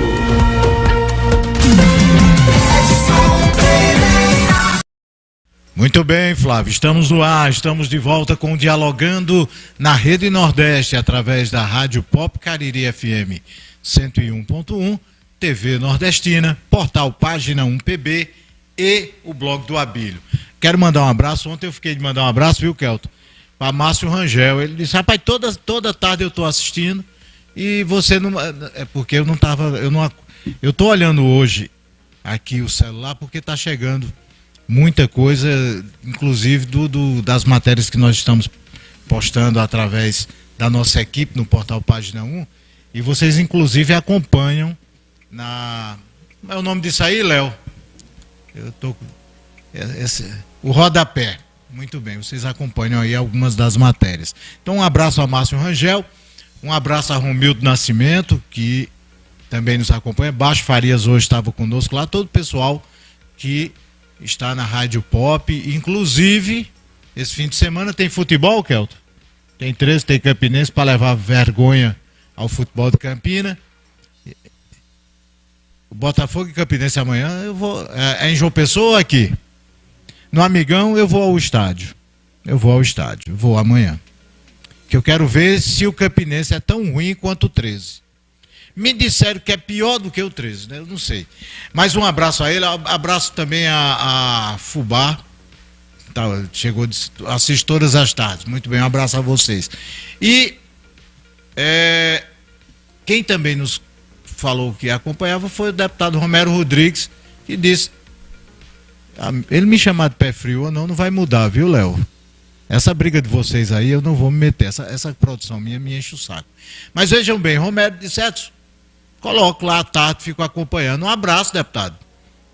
Muito bem, Flávio, estamos no ar, estamos de volta com o Dialogando na Rede Nordeste, através da Rádio Pop Cariri FM 101.1, TV Nordestina, portal Página 1 PB e o blog do Abílio. Quero mandar um abraço, ontem eu fiquei de mandar um abraço, viu, Kelton? Para Márcio Rangel, ele disse, rapaz, toda tarde eu estou assistindo e você não... É porque eu não estava... Eu estou olhando hoje aqui o celular porque está chegando muita coisa, inclusive das matérias que nós estamos postando através da nossa equipe no portal Página 1, e vocês inclusive acompanham como é o nome disso aí, Léo? O rodapé. Muito bem, vocês acompanham aí algumas das matérias. Então um abraço a Márcio Rangel, um abraço a Romildo Nascimento, que também nos acompanha. Baixo Farias hoje estava conosco lá, todo o pessoal que está na Rádio Pop, inclusive esse fim de semana tem futebol, Kelton? Tem 13, tem Campinense para levar vergonha ao futebol de Campina. Botafogo e Campinense amanhã, eu vou. É em João Pessoa ou aqui? No Amigão eu vou ao estádio. Vou amanhã. Que eu quero ver se o Campinense é tão ruim quanto o 13. Me disseram que é pior do que o 13, né? Eu não sei. Mas um abraço a ele, abraço também a Fubá. Tá, chegou, assiste todas as tardes. Muito bem, um abraço a vocês. E quem também nos falou que acompanhava foi o deputado Romero Rodrigues, que disse: ele me chamar de pé frio ou não vai mudar, viu, Léo? Essa briga de vocês aí eu não vou me meter, essa produção minha me enche o saco. Mas vejam bem, Romero disse: Edson, coloco lá à tarde, fico acompanhando. Um abraço, deputado.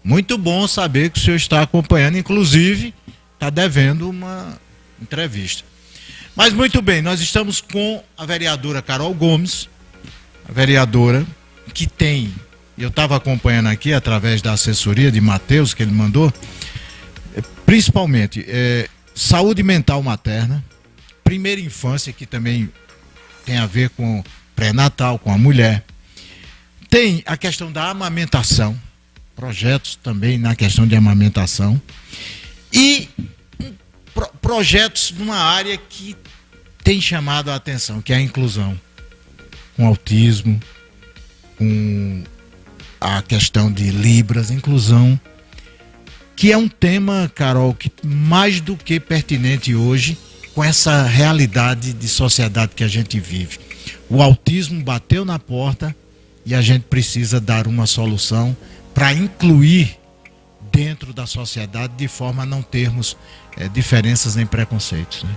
Muito bom saber que o senhor está acompanhando, inclusive está devendo uma entrevista. Mas muito bem, nós estamos com a vereadora Carol Gomes, a vereadora que tem, eu estava acompanhando aqui através da assessoria de Matheus, que ele mandou, principalmente saúde mental materna, primeira infância, que também tem a ver com pré-natal, com a mulher. Tem a questão da amamentação, projetos também na questão de amamentação. E projetos numa área que tem chamado a atenção, que é a inclusão. Com autismo, com a questão de Libras, inclusão, que é um tema, Carol, que mais do que pertinente hoje, com essa realidade de sociedade que a gente vive. O autismo bateu na porta e a gente precisa dar uma solução para incluir dentro da sociedade, de forma a não termos diferenças nem preconceitos, né?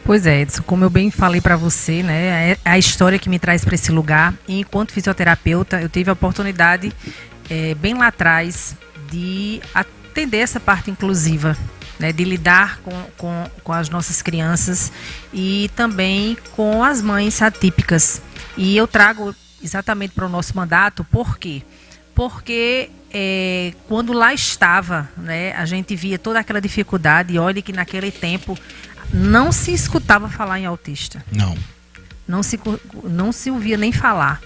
Pois é, Edson, como eu bem falei para você, né, é a história que me traz para esse lugar. E enquanto fisioterapeuta, eu tive a oportunidade, bem lá atrás, de atender essa parte inclusiva, né, de lidar com as nossas crianças e também com as mães atípicas. E eu trago exatamente para o nosso mandato, por quê? Porque quando lá estava, né, a gente via toda aquela dificuldade, e olha que naquele tempo não se escutava falar em autista. Não se ouvia nem falar.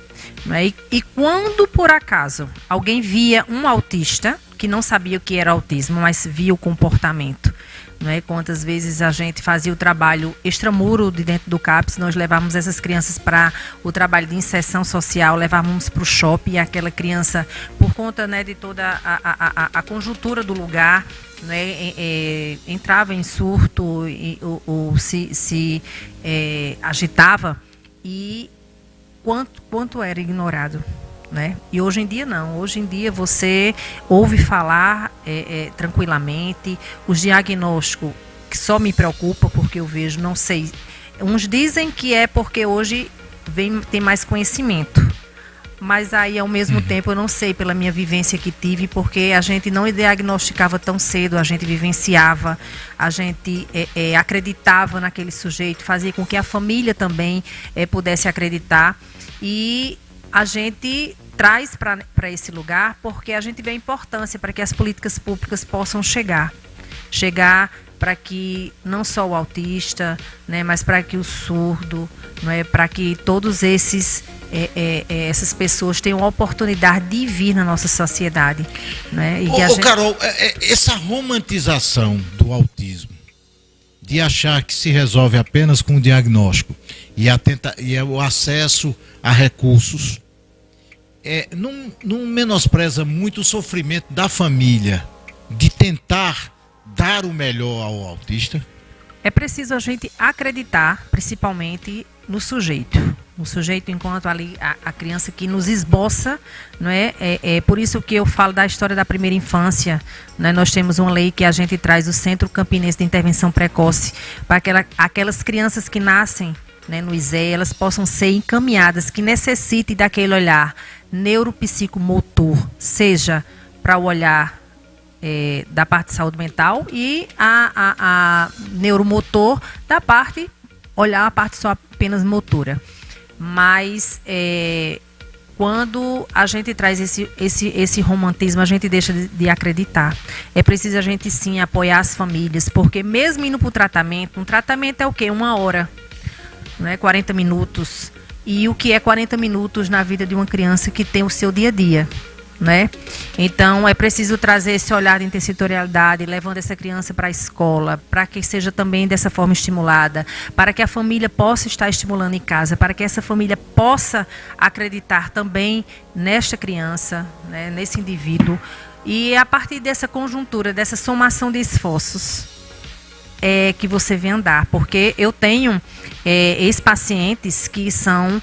Né? E quando, por acaso, alguém via um autista, que não sabia o que era autismo, mas via o comportamento. Né? Quantas vezes a gente fazia o trabalho extramuro de dentro do CAPS, nós levávamos essas crianças para o trabalho de inserção social, levávamos para o shopping, e aquela criança, por conta, né, de toda a conjuntura do lugar, né, entrava em surto ou se agitava, e quanto era ignorado. Né? E hoje em dia não, hoje em dia você ouve falar tranquilamente. Os diagnósticos, que só me preocupa porque eu vejo, não sei, uns dizem que é porque hoje tem mais conhecimento, mas aí ao mesmo tempo eu não sei, pela minha vivência que tive, porque a gente não diagnosticava tão cedo, a gente vivenciava, a gente acreditava naquele sujeito, fazia com que a família também pudesse acreditar, e a gente traz para esse lugar porque a gente vê a importância para que as políticas públicas possam chegar para que não só o autista, né, mas para que o surdo, né, para que todos essas pessoas tenham a oportunidade de vir na nossa sociedade. Né, e que Carol, essa romantização do autismo, de achar que se resolve apenas com o diagnóstico e o acesso a recursos, não menospreza muito o sofrimento da família de tentar dar o melhor ao autista? É preciso a gente acreditar, principalmente no sujeito. O sujeito enquanto ali a criança que nos esboça, não é? Por isso que eu falo da história da primeira infância. Né? Nós temos uma lei que a gente traz o Centro Campinense de Intervenção Precoce para aquelas crianças que nascem, né, no ISE, elas possam ser encaminhadas, que necessitem daquele olhar neuropsicomotor, seja para o olhar da parte de saúde mental e a neuromotor da parte, olhar a parte só apenas motora. Mas quando a gente traz esse romantismo, a gente deixa de acreditar. É preciso a gente sim apoiar as famílias, porque mesmo indo para o tratamento, um tratamento é o quê? 1 hora, né? 40 minutos. E o que é 40 minutos na vida de uma criança que tem o seu dia a dia? né? Então é preciso trazer esse olhar de intersetorialidade, levando essa criança para a escola, para que seja também dessa forma estimulada, para que a família possa estar estimulando em casa, para que essa família possa acreditar também nesta criança, né, nesse indivíduo. E a partir dessa conjuntura, dessa somação de esforços, é que você vem andar. Porque eu tenho ex-pacientes que são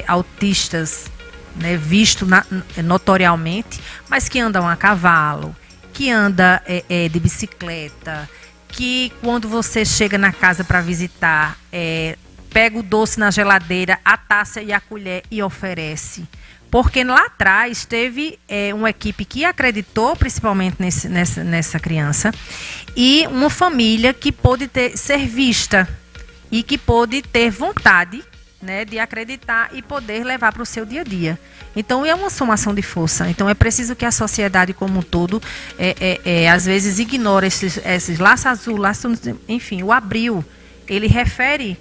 autistas, né, visto notoriamente, mas que andam a cavalo, que anda de bicicleta, que quando você chega na casa para visitar, pega o doce na geladeira, a taça e a colher e oferece. Porque lá atrás teve uma equipe que acreditou principalmente nessa criança e uma família que pôde ser vista e que pôde ter vontade, né, de acreditar e poder levar para o seu dia a dia. Então é uma somação de força. Então é preciso que a sociedade como um todo às vezes ignore esses laços azul, enfim, o Abril, ele refere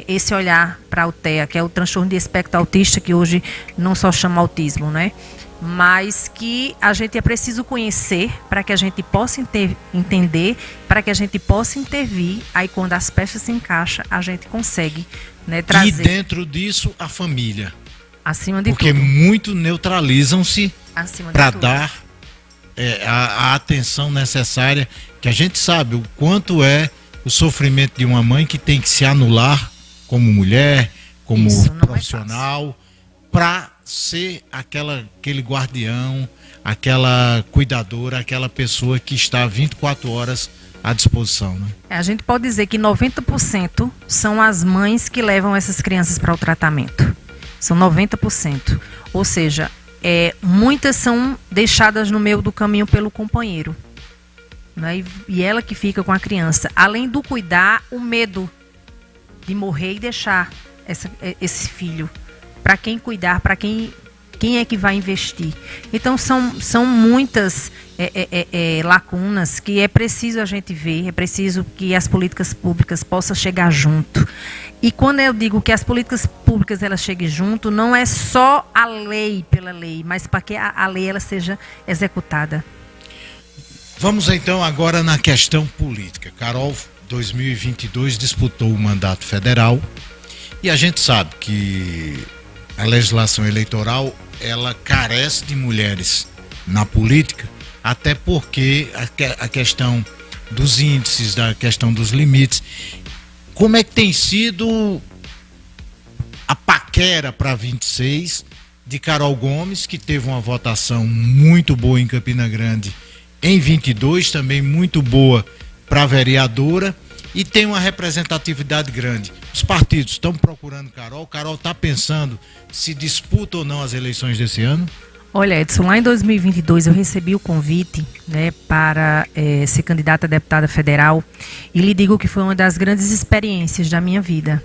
esse olhar para a TEA, que é o transtorno de espectro autista, que hoje não só chama autismo, né? Mas que a gente é preciso conhecer para que a gente possa entender, para que a gente possa intervir. Aí quando as peças se encaixam, a gente consegue, né, trazer. E dentro disso, a família. Acima de porque tudo. muito neutralizam-se para dar a atenção necessária, que a gente sabe o quanto é o sofrimento de uma mãe que tem que se anular como mulher, como profissional, para ser aquele guardião, aquela cuidadora, aquela pessoa que está 24 horas à disposição, né? A gente pode dizer que 90% são as mães que levam essas crianças para o tratamento. São 90%. Ou seja, muitas são deixadas no meio do caminho pelo companheiro, né? E ela que fica com a criança. Além do cuidar, o medo de morrer e deixar esse filho. Para quem cuidar, para quem é que vai investir. Então são muitas lacunas que é preciso a gente ver, é preciso que as políticas públicas possam chegar junto. E quando eu digo que as políticas públicas elas cheguem junto, não é só a lei pela lei, mas para que a lei ela seja executada. Vamos então agora na questão política. Carol, 2022, disputou o mandato federal e a gente sabe que a legislação eleitoral ela carece de mulheres na política, até porque a questão dos índices, da questão dos limites. Como é que tem sido a paquera para 26 de Carol Gomes, que teve uma votação muito boa em Campina Grande em 22, também muito boa para vereadora e tem uma representatividade grande. Os partidos estão procurando Carol. Carol está pensando se disputa ou não as eleições desse ano? Olha, Edson, lá em 2022 eu recebi o convite, né, para ser candidata a deputada federal e lhe digo que foi uma das grandes experiências da minha vida,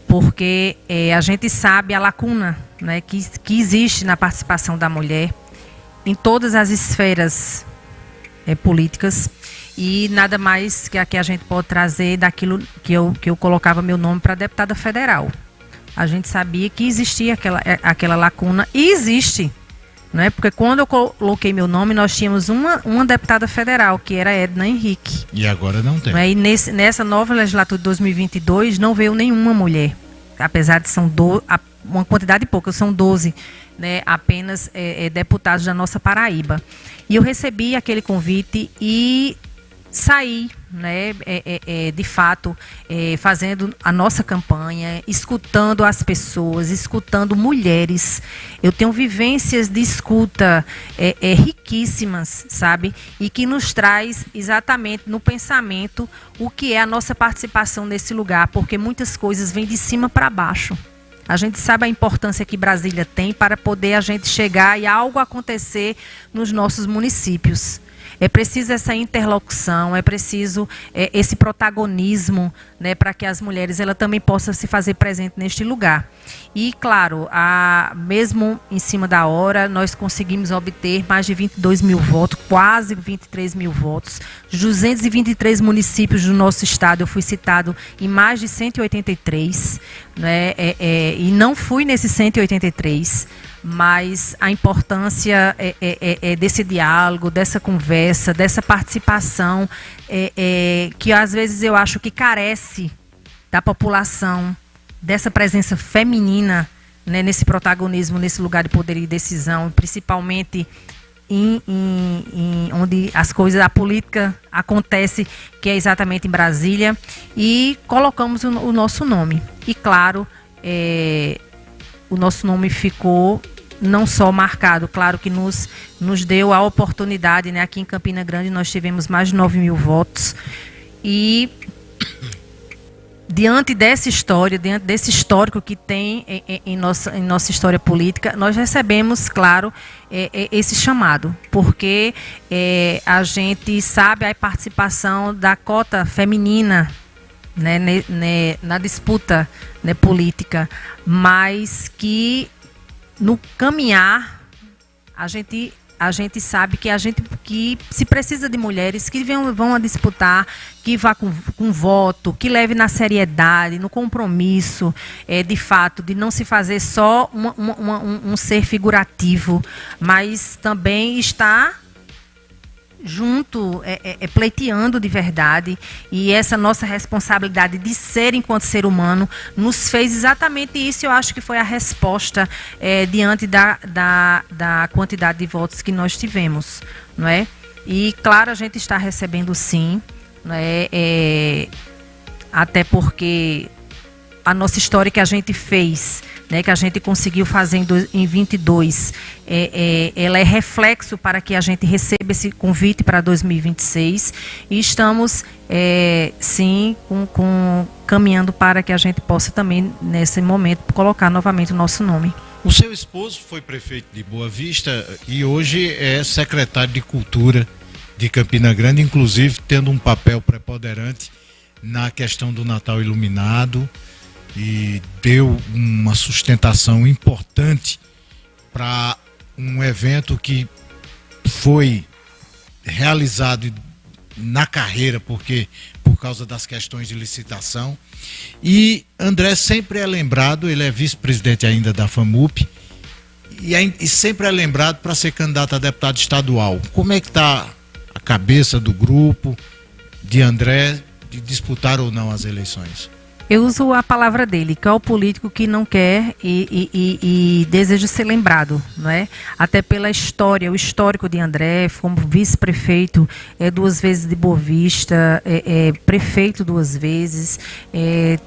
porque a gente sabe a lacuna, né, que existe na participação da mulher em todas as esferas políticas e nada mais que a gente pode trazer daquilo que eu colocava meu nome para deputada federal. A gente sabia que existia aquela lacuna e existe. Não é? Porque quando eu coloquei meu nome, nós tínhamos uma deputada federal, que era Edna Henrique. E agora não tem. Não é? E nessa nova legislatura de 2022 não veio nenhuma mulher. Apesar de uma quantidade pouca, são 12, né, apenas deputados da nossa Paraíba. E eu recebi aquele convite e saí, né, de fato, fazendo a nossa campanha, escutando as pessoas, escutando mulheres. Eu tenho vivências de escuta riquíssimas, sabe? E que nos traz exatamente no pensamento o que é a nossa participação nesse lugar, porque muitas coisas vêm de cima para baixo. A gente sabe a importância que Brasília tem para poder a gente chegar e algo acontecer nos nossos municípios. É preciso essa interlocução, é preciso esse protagonismo, né, para que as mulheres ela também possam se fazer presente neste lugar. E, claro, mesmo em cima da hora, nós conseguimos obter mais de 22 mil votos, quase 23 mil votos. 223 municípios do nosso estado, eu fui citado em mais de 183, né, e não fui nesses 183, mas a importância desse diálogo, dessa conversa, dessa participação, que às vezes eu acho que carece da população, dessa presença feminina, né, nesse protagonismo, nesse lugar de poder e decisão, principalmente onde as coisas, a política acontece, que é exatamente em Brasília, e colocamos o nosso nome. E claro, o nosso nome ficou não só marcado, claro que nos deu a oportunidade, né, aqui em Campina Grande nós tivemos mais de 9.000 votos, e diante dessa história, diante desse histórico que tem em nossa história política, nós recebemos, claro, esse chamado, porque a gente sabe a participação da cota feminina, né, na disputa, né, política, mas que no caminhar a gente sabe que se precisa de mulheres que vão a disputar, que vá com voto, que leve na seriedade, no compromisso, de fato, de não se fazer só um ser figurativo, mas também estar junto, pleiteando de verdade. E essa nossa responsabilidade de ser enquanto ser humano nos fez exatamente isso. Eu acho que foi a resposta diante da quantidade de votos que nós tivemos, não é? E claro, a gente está recebendo sim, não é? Até porque a nossa história que a gente fez, né, que a gente conseguiu fazer em 22, ela é reflexo para que a gente receba esse convite para 2026, e estamos, sim, caminhando para que a gente possa também, nesse momento, colocar novamente o nosso nome. O seu esposo foi prefeito de Boa Vista e hoje é secretário de Cultura de Campina Grande, inclusive tendo um papel preponderante na questão do Natal Iluminado, e deu uma sustentação importante para um evento que foi realizado na carreira, porque por causa das questões de licitação. E André sempre é lembrado, ele é vice-presidente ainda da FAMUP, e sempre é lembrado para ser candidato a deputado estadual. Como é que está a cabeça do grupo, de André, de disputar ou não as eleições? Eu uso a palavra dele, que é o político que não quer e deseja ser lembrado, não é? Até pela história, o histórico de André, como vice-prefeito 2 vezes de Boa Vista, prefeito 2 vezes,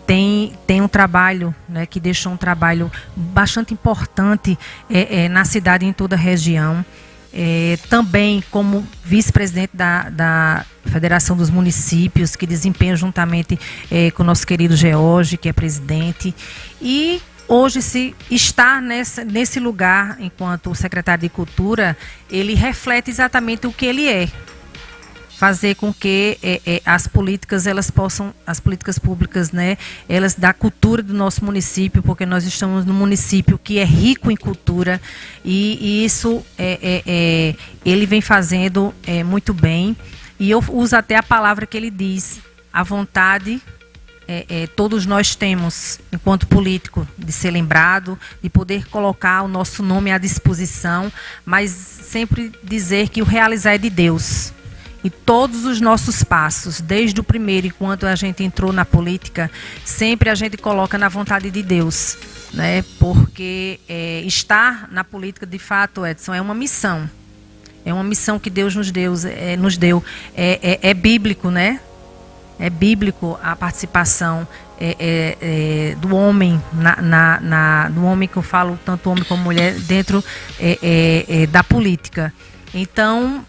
tem um trabalho, né, que deixou um trabalho bastante importante na cidade e em toda a região. Também como vice-presidente da Federação dos Municípios, que desempenha juntamente com o nosso querido George, que é presidente, e hoje se está nesse lugar enquanto secretário de Cultura, ele reflete exatamente o que ele é. Fazer com que as políticas públicas, né, elas da cultura do nosso município, porque nós estamos num município que é rico em cultura, e isso ele vem fazendo muito bem. E eu uso até a palavra que ele diz, a vontade todos nós temos, enquanto político, de ser lembrado, de poder colocar o nosso nome à disposição, mas sempre dizer que o realizar é de Deus. E todos os nossos passos, desde o primeiro, enquanto a gente entrou na política, sempre a gente coloca na vontade de Deus, né? Porque estar na política, de fato, Edson, é uma missão. É uma missão que Deus nos deu. É bíblico, né? É bíblico a participação do homem, do homem, que eu falo, tanto homem como mulher, dentro da política. Então,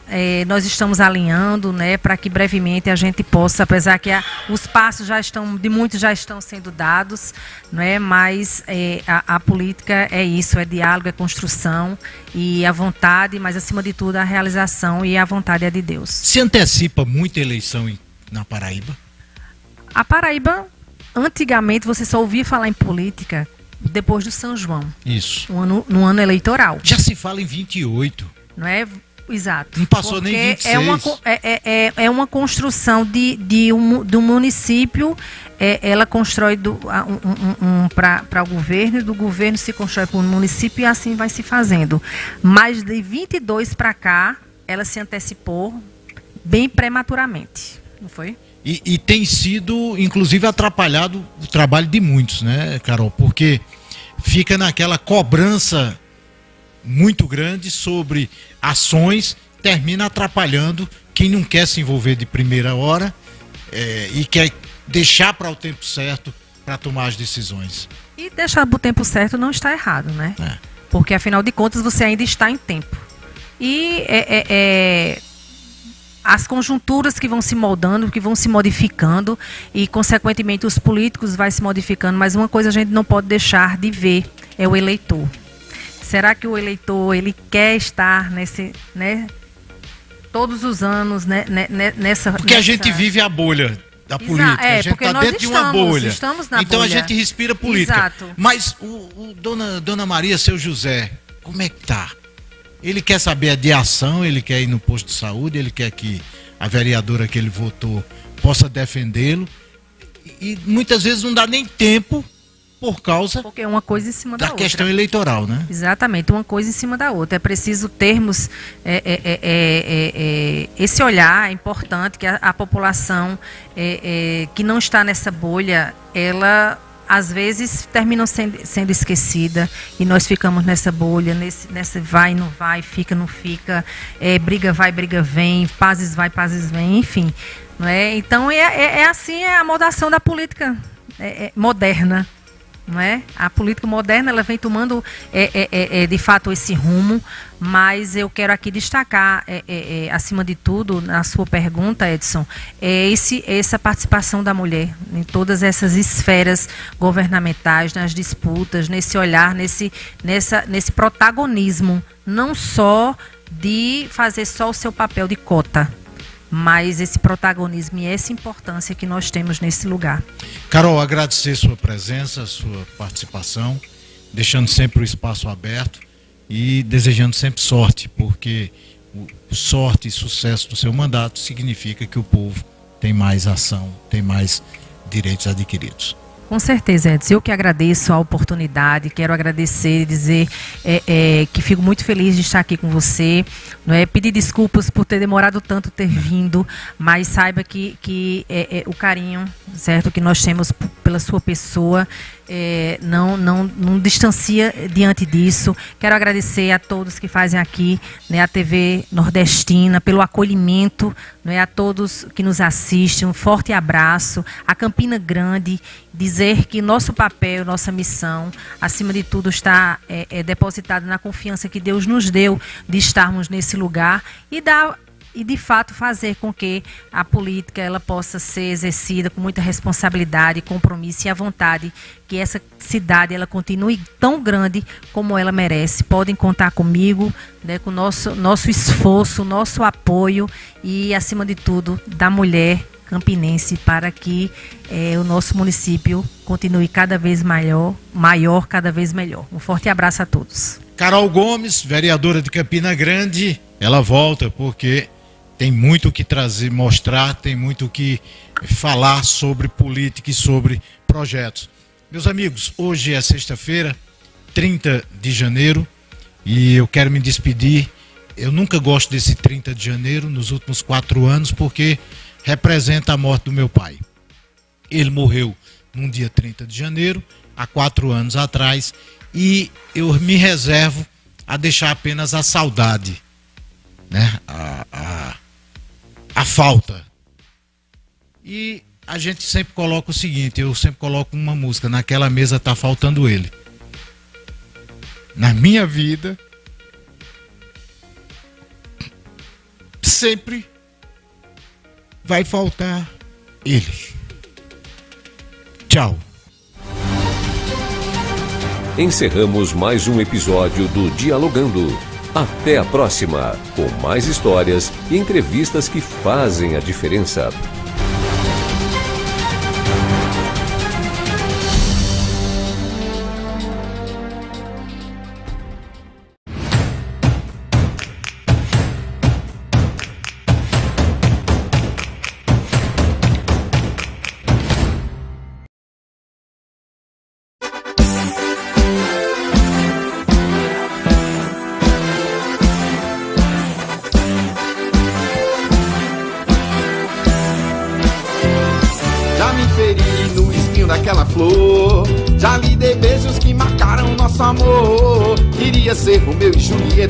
nós estamos alinhando, né, para que brevemente a gente possa, apesar que os passos muitos já estão sendo dados, né, mas a política é isso, é diálogo, é construção, e a vontade, mas acima de tudo a realização, e a vontade é de Deus. Se antecipa muita eleição na Paraíba? A Paraíba, antigamente, você só ouvia falar em política depois do São João. Isso. No ano eleitoral. Já se fala em 28. Não é? Exato. Não passou nem 26. É uma construção do município, ela constrói para o governo, e do governo se constrói para o município e assim vai se fazendo. Mas de 22 para cá, ela se antecipou bem prematuramente, não foi? E tem sido, inclusive, atrapalhado o trabalho de muitos, né, Carol? Porque fica naquela cobrança muito grande sobre ações, termina atrapalhando quem não quer se envolver de primeira hora e quer deixar para o tempo certo para tomar as decisões. E deixar para o tempo certo não está errado, né? Porque, afinal de contas, você ainda está em tempo. E as conjunturas que vão se moldando, que vão se modificando e, consequentemente, os políticos vão se modificando. Mas uma coisa a gente não pode deixar de ver é o eleitor. Será que o eleitor, ele quer estar todos os anos, né, nessa... Porque a gente vive a bolha da política. A gente está dentro de uma bolha. Estamos na então bolha. A gente respira política. Exato. Mas Dona Maria, seu José, como é que tá? Ele quer saber de ação, ele quer ir no posto de saúde, ele quer que a vereadora que ele votou possa defendê-lo. E muitas vezes não dá nem tempo por causa porque é uma coisa em cima da outra. Questão eleitoral, né? Exatamente, uma coisa em cima da outra. É preciso termos esse olhar, é importante que a população que não está nessa bolha, ela às vezes termina sendo esquecida e nós ficamos nessa bolha, nessa vai, não vai, fica, não fica, briga vai, briga vem, pazes vai, pazes vem, enfim. Não é? Então assim a moldação da política moderna. Não é? A política moderna ela vem tomando de fato esse rumo, mas eu quero aqui destacar acima de tudo na sua pergunta, Edson, essa participação da mulher em todas essas esferas governamentais, nas disputas, nesse olhar, nesse protagonismo, não só de fazer só o seu papel de cota, mas esse protagonismo e essa importância que nós temos nesse lugar. Carol, agradecer sua presença, sua participação, deixando sempre o espaço aberto e desejando sempre sorte, porque sorte e sucesso do seu mandato significa que o povo tem mais ação, tem mais direitos adquiridos. Com certeza, Edson. Eu que agradeço a oportunidade, quero agradecer e dizer que fico muito feliz de estar aqui com você. Não é? Pedir desculpas por ter demorado tanto ter vindo, mas saiba que o carinho, certo, que nós temos pela sua pessoa não distancia diante disso. Quero agradecer a todos que fazem aqui, né, a TV Nordestina, pelo acolhimento, né, a todos que nos assistem. Um forte abraço. A Campina Grande, dizer que nosso papel, nossa missão, acima de tudo, está depositado na confiança que Deus nos deu de estarmos nesse lugar e de fato fazer com que a política ela possa ser exercida com muita responsabilidade, compromisso e a vontade que essa cidade ela continue tão grande como ela merece. Podem contar comigo, né, com nosso esforço, nosso apoio e, acima de tudo, da mulher campinense para que o nosso município continue cada vez maior, cada vez melhor. Um forte abraço a todos. Carol Gomes, vereadora de Campina Grande, ela volta porque tem muito o que trazer, mostrar, tem muito o que falar sobre política e sobre projetos. Meus amigos, hoje é sexta-feira, 30 de janeiro, e eu quero me despedir. Eu nunca gosto desse 30 de janeiro, nos últimos 4 anos, porque representa a morte do meu pai. Ele morreu num dia 30 de janeiro, há 4 anos atrás, e eu me reservo a deixar apenas a saudade, né? A falta. E a gente sempre coloca o seguinte, eu sempre coloco uma música, naquela mesa tá faltando ele. Na minha vida, sempre vai faltar ele. Tchau. Encerramos mais um episódio do Dialogando. Até a próxima, com mais histórias e entrevistas que fazem a diferença. daquela flor. Já lhe dei beijos que marcaram nosso amor. Queria ser Romeu e Julieta